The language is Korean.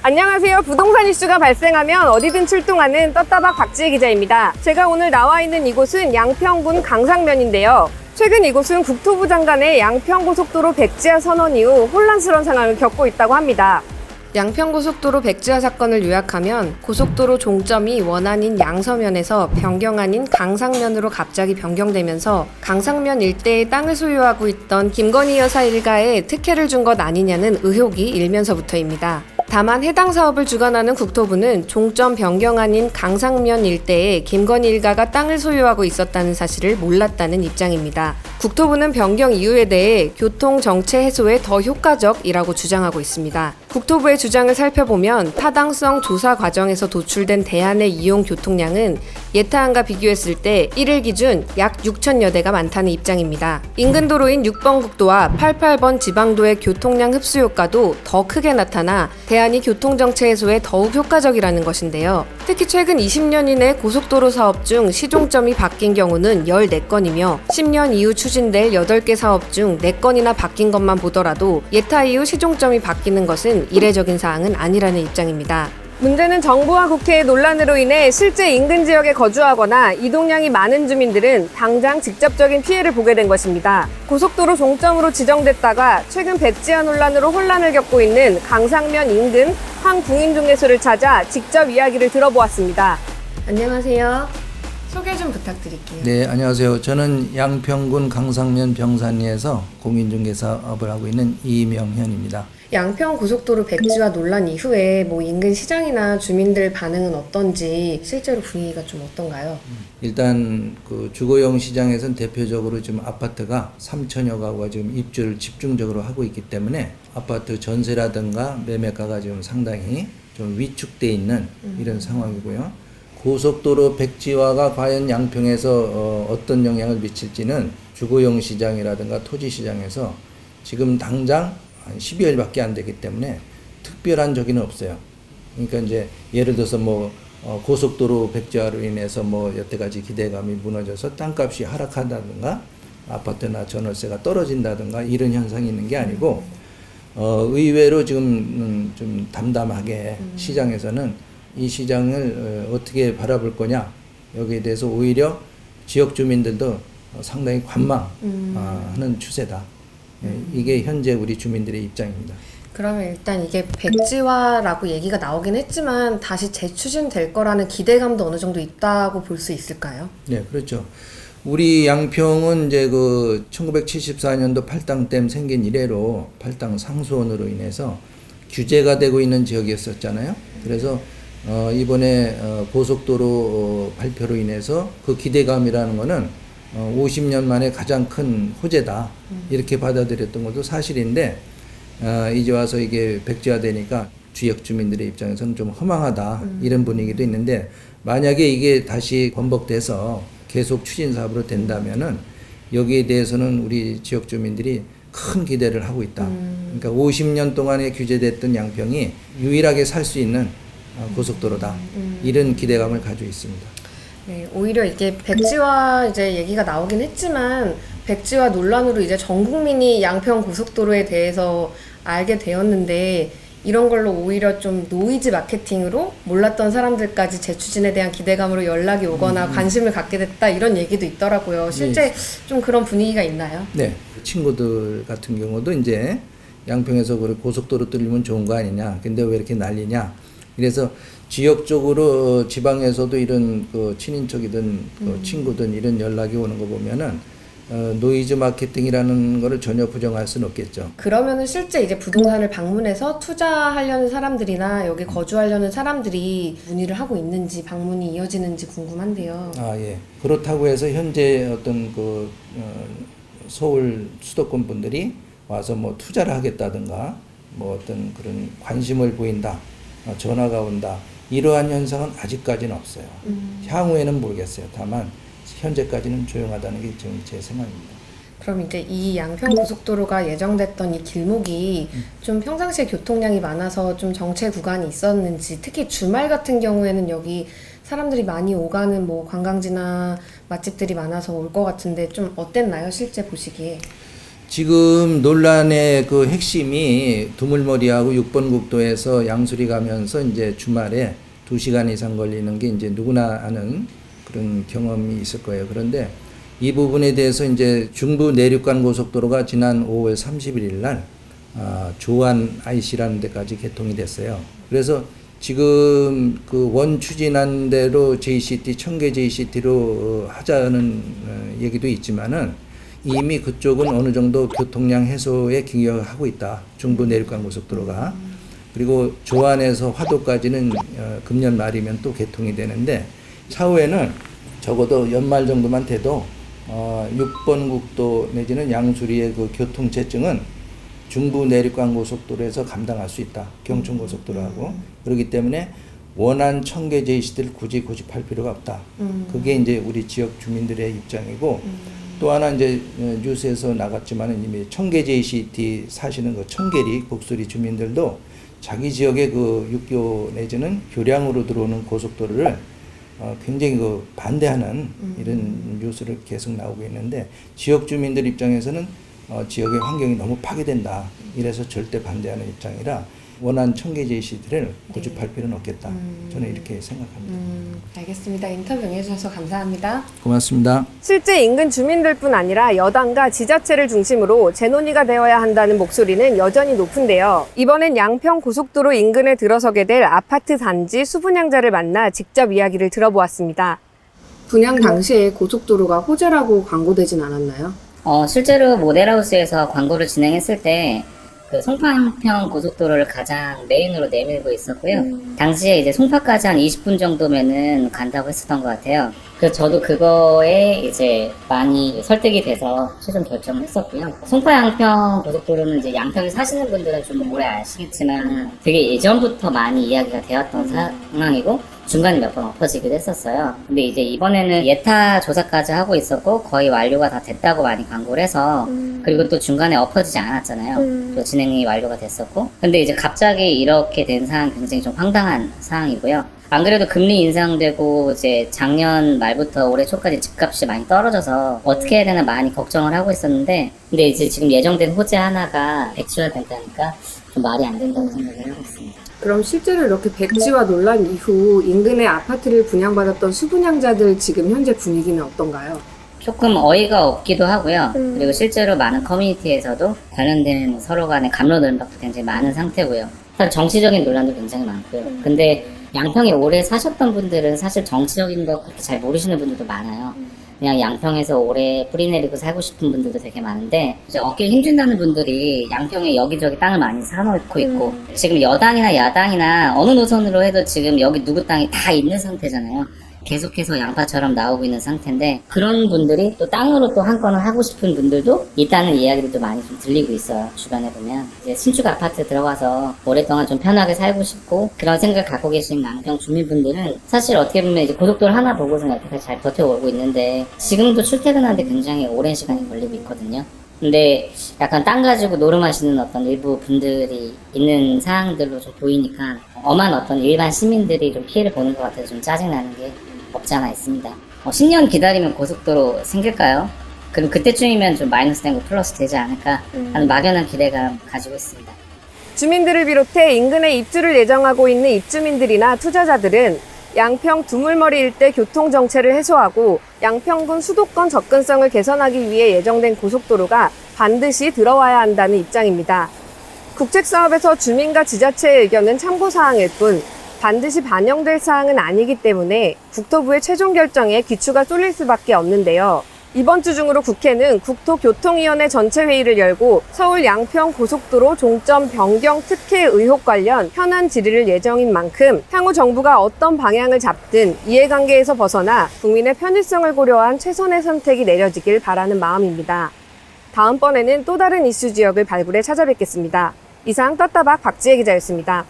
안녕하세요. 부동산 이슈가 발생하면 어디든 출동하는 떴다박 박지혜 기자입니다. 제가 오늘 나와 있는 이곳은 양평군 강상면인데요. 최근 이곳은 국토부 장관의 양평고속도로 백지화 선언 이후 혼란스러운 상황을 겪고 있다고 합니다. 양평고속도로 백지화 사건을 요약하면 고속도로 종점이 원안인 양서면에서 변경안인 강상면으로 갑자기 변경되면서 강상면 일대의 땅을 소유하고 있던 김건희 여사 일가에 특혜를 준 것 아니냐는 의혹이 일면서부터입니다. 다만 해당 사업을 주관하는 국토부는 종점 변경안인 강상면 일대에 김건희 일가가 땅을 소유하고 있었다는 사실을 몰랐다는 입장입니다. 국토부는 변경 이유에 대해 교통 정체 해소에 더 효과적이라고 주장하고 있습니다. 국토부의 주장을 살펴보면 타당성 조사 과정에서 도출된 대안의 이용 교통량은 예타안과 비교했을 때 1일 기준 약 6천여 대가 많다는 입장입니다. 인근 도로인 6번 국도와 88번 지방도의 교통량 흡수 효과도 더 크게 나타나 대안이 교통정체 해소에 더욱 효과적이라는 것인데요. 특히 최근 20년 이내 고속도로 사업 중 시종점이 바뀐 경우는 14건이며 10년 이후 추진될 8개 사업 중 4건이나 바뀐 것만 보더라도 예타 이후 시종점이 바뀌는 것은 이례적인 사항은 아니라는 입장입니다. 문제는 정부와 국회의 논란으로 인해 실제 인근 지역에 거주하거나 이동량이 많은 주민들은 당장 직접적인 피해를 보게 된 것입니다. 고속도로 종점으로 지정됐다가 최근 백지화 논란으로 혼란을 겪고 있는 강상면 인근 황궁인중개소를 찾아 직접 이야기를 들어보았습니다. 안녕하세요. 소개 좀 부탁드릴게요. 네, 안녕하세요. 저는 양평군 강상면 병산리에서 공인중개사업을 하고 있는 이명현입니다. 양평 고속도로 백지화 논란 이후에 인근 시장이나 주민들 반응은 어떤지 실제로 분위기가 좀 어떤가요? 일단 그 주거용 시장에서는 대표적으로 지금 아파트가 3천여 가구가 지금 입주를 집중적으로 하고 있기 때문에 아파트 전세라든가 매매가가 지금 상당히 좀 위축돼 있는 이런 상황이고요. 고속도로 백지화가 과연 양평에서 어떤 영향을 미칠지는 주거용 시장이라든가 토지 시장에서 지금 당장 한 12월밖에 안 되기 때문에 특별한 적은 없어요. 그러니까 이제 예를 들어서 고속도로 백지화로 인해서 여태까지 기대감이 무너져서 땅값이 하락한다든가 아파트나 전월세가 떨어진다든가 이런 현상이 있는 게 아니고 의외로 지금 좀 담담하게 시장에서는 이 시장을 어떻게 바라볼 거냐 여기에 대해서 오히려 지역 주민들도 상당히 관망하는 추세다. 이게 현재 우리 주민들의 입장입니다. 그러면 일단 이게 백지화라고 얘기가 나오긴 했지만 다시 재추진될 거라는 기대감도 어느 정도 있다고 볼 수 있을까요? 네, 그렇죠. 우리 양평은 이제 1974년도 팔당댐 생긴 이래로 팔당 상수원으로 인해서 규제가 되고 있는 지역이었었잖아요. 그래서 이번에 고속도로 발표로 인해서 그 기대감이라는 거는 50년 만에 가장 큰 호재다 이렇게 받아들였던 것도 사실인데 이제 와서 이게 백지화되니까 지역 주민들의 입장에서는 좀 허망하다 이런 분위기도 있는데 만약에 이게 다시 번복돼서 계속 추진 사업으로 된다면은 여기에 대해서는 우리 지역 주민들이 큰 기대를 하고 있다. 그러니까 50년 동안에 규제됐던 양평이 유일하게 살 수 있는 고속도로다 이런 기대감을 가지고 있습니다. 네, 오히려 이게 백지화 이제 얘기가 나오긴 했지만 백지화 논란으로 이제 전 국민이 양평 고속도로에 대해서 알게 되었는데 이런 걸로 오히려 좀 노이즈 마케팅으로 몰랐던 사람들까지 재추진에 대한 기대감으로 연락이 오거나 관심을 갖게 됐다 이런 얘기도 있더라고요. 실제 네. 좀 그런 분위기가 있나요? 네, 친구들 같은 경우도 이제 양평에서 고속도로 뚫리면 좋은 거 아니냐. 근데 왜 이렇게 난리냐. 그래서 지역적으로 지방에서도 이런 친인척이든 친구든 이런 연락이 오는 거 보면은 노이즈 마케팅이라는 거를 전혀 부정할 수는 없겠죠. 그러면은 실제 이제 부동산을 방문해서 투자하려는 사람들이나 여기 거주하려는 사람들이 문의를 하고 있는지 방문이 이어지는지 궁금한데요. 아, 예. 그렇다고 해서 현재 어떤 서울 수도권 분들이 와서 투자를 하겠다든가 어떤 그런 관심을 보인다. 전화가 온다. 이러한 현상은 아직까지는 없어요. 향후에는 모르겠어요. 다만 현재까지는 조용하다는 게 지금 제 생각입니다. 그럼 이제 이 양평 고속도로가 예정됐던 이 길목이 좀 평상시에 교통량이 많아서 좀 정체 구간이 있었는지 특히 주말 같은 경우에는 여기 사람들이 많이 오가는 관광지나 맛집들이 많아서 올 것 같은데 좀 어땠나요? 실제 보시기에? 지금 논란의 그 핵심이 두물머리하고 6번 국도에서 양수리 가면서 이제 주말에 2시간 이상 걸리는 게 이제 누구나 아는 그런 경험이 있을 거예요. 그런데 이 부분에 대해서 이제 중부 내륙간 고속도로가 지난 5월 31일 날 조안 IC라는 데까지 개통이 됐어요. 그래서 지금 그 원 추진한 대로 JCT, 청계 JCT로 하자는 얘기도 있지만은 이미 그쪽은 어느 정도 교통량 해소에 기여하고 있다. 중부 내륙간 고속도로가. 그리고 조안에서 화도까지는 금년 말이면 또 개통이 되는데 차후에는 적어도 연말 정도만 돼도 6번 국도 내지는 양수리의 그 교통체증은 중부 내륙간 고속도로에서 감당할 수 있다. 경춘 고속도로하고. 그렇기 때문에 원안 청계 JCT를 굳이 고집할 필요가 없다. 그게 이제 우리 지역 주민들의 입장이고 또 하나 이제 뉴스에서 나갔지만은 이미 청계 JCT 사시는 그 청계리 곡수리 주민들도 자기 지역의 그 육교 내지는 교량으로 들어오는 고속도로를 굉장히 그 반대하는 이런 뉴스를 계속 나오고 있는데 지역 주민들 입장에서는 지역의 환경이 너무 파괴된다. 이래서 절대 반대하는 입장이라 원한 청계 JCT를 고집할 필요는 없겠다. 저는 이렇게 생각합니다. 알겠습니다. 인터뷰 응해주셔서 감사합니다. 고맙습니다. 실제 인근 주민들뿐 아니라 여당과 지자체를 중심으로 재논의가 되어야 한다는 목소리는 여전히 높은데요. 이번엔 양평 고속도로 인근에 들어서게 될 아파트 단지 수분양자를 만나 직접 이야기를 들어보았습니다. 분양 당시에 고속도로가 호재라고 광고되진 않았나요? 실제로 모델하우스에서 광고를 진행했을 때 그 송파양평 고속도로를 가장 메인으로 내밀고 있었고요. 당시에 이제 송파까지 한 20분 정도면은 간다고 했었던 것 같아요. 그래서 저도 그거에 이제 많이 설득이 돼서 최종 결정을 했었고요. 송파양평 고속도로는 이제 양평에 사시는 분들은 좀 오래 아시겠지만 되게 예전부터 많이 이야기가 되었던 상황이고 중간에 몇 번 엎어지기도 했었어요. 근데 이제 이번에는 예타 조사까지 하고 있었고 거의 완료가 다 됐다고 많이 광고를 해서 그리고 또 중간에 엎어지지 않았잖아요. 또 진행이 완료가 됐었고 근데 이제 갑자기 이렇게 된 상황이 굉장히 좀 황당한 상황이고요. 안 그래도 금리 인상되고 이제 작년 말부터 올해 초까지 집값이 많이 떨어져서 어떻게 해야 되나 많이 걱정을 하고 있었는데 근데 이제 지금 예정된 호재 하나가 백지화된다니까 좀 말이 안 된다고 생각을 하고 있습니다. 그럼 실제로 이렇게 백지화 논란 이후 인근의 아파트를 분양받았던 수분양자들 지금 현재 분위기는 어떤가요? 조금 어이가 없기도 하고요. 그리고 실제로 많은 커뮤니티에서도 관련된 서로 간의 갑론을박도 굉장히 많은 상태고요. 사실 정치적인 논란도 굉장히 많고요. 근데 양평에 오래 사셨던 분들은 사실 정치적인 거 그렇게 잘 모르시는 분들도 많아요. 그냥 양평에서 오래 뿌리내리고 살고 싶은 분들도 되게 많은데 이제 어깨에 힘준다는 분들이 양평에 여기저기 땅을 많이 사놓고 있고 지금 여당이나 야당이나 어느 노선으로 해도 지금 여기 누구 땅이 다 있는 상태잖아요. 계속해서 양파처럼 나오고 있는 상태인데 그런 분들이 또 땅으로 또 한 건을 하고 싶은 분들도 있다는 이야기들도 많이 좀 들리고 있어요. 주변에 보면 이제 신축 아파트 들어가서 오랫동안 좀 편하게 살고 싶고 그런 생각을 갖고 계신 양평 주민분들은 사실 어떻게 보면 이제 고속도로 하나 보고서는 여태까지 잘 버텨오고 있는데 지금도 출퇴근하는데 굉장히 오랜 시간이 걸리고 있거든요. 근데 약간 땅 가지고 노름하시는 어떤 일부 분들이 있는 상황들로 좀 보이니까 엄한 어떤 일반 시민들이 좀 피해를 보는 것 같아서 좀 짜증나는 게 없지 않아 있습니다. 10년 기다리면 고속도로 생길까요? 그럼 그때쯤이면 좀 마이너스 된 거 플러스 되지 않을까 하는 막연한 기대감 가지고 있습니다. 주민들을 비롯해 인근에 입주를 예정하고 있는 입주민들이나 투자자들은 양평 두물머리 일대 교통정체를 해소하고 양평군 수도권 접근성을 개선하기 위해 예정된 고속도로가 반드시 들어와야 한다는 입장입니다. 국책사업에서 주민과 지자체의 의견은 참고사항일 뿐 반드시 반영될 사항은 아니기 때문에 국토부의 최종 결정에 귀추가 쏠릴 수밖에 없는데요. 이번 주 중으로 국회는 국토교통위원회 전체 회의를 열고 서울 양평 고속도로 종점 변경 특혜 의혹 관련 현안 질의를 예정인 만큼 향후 정부가 어떤 방향을 잡든 이해관계에서 벗어나 국민의 편의성을 고려한 최선의 선택이 내려지길 바라는 마음입니다. 다음번에는 또 다른 이슈 지역을 발굴해 찾아뵙겠습니다. 이상 떴다박 박지혜 기자였습니다.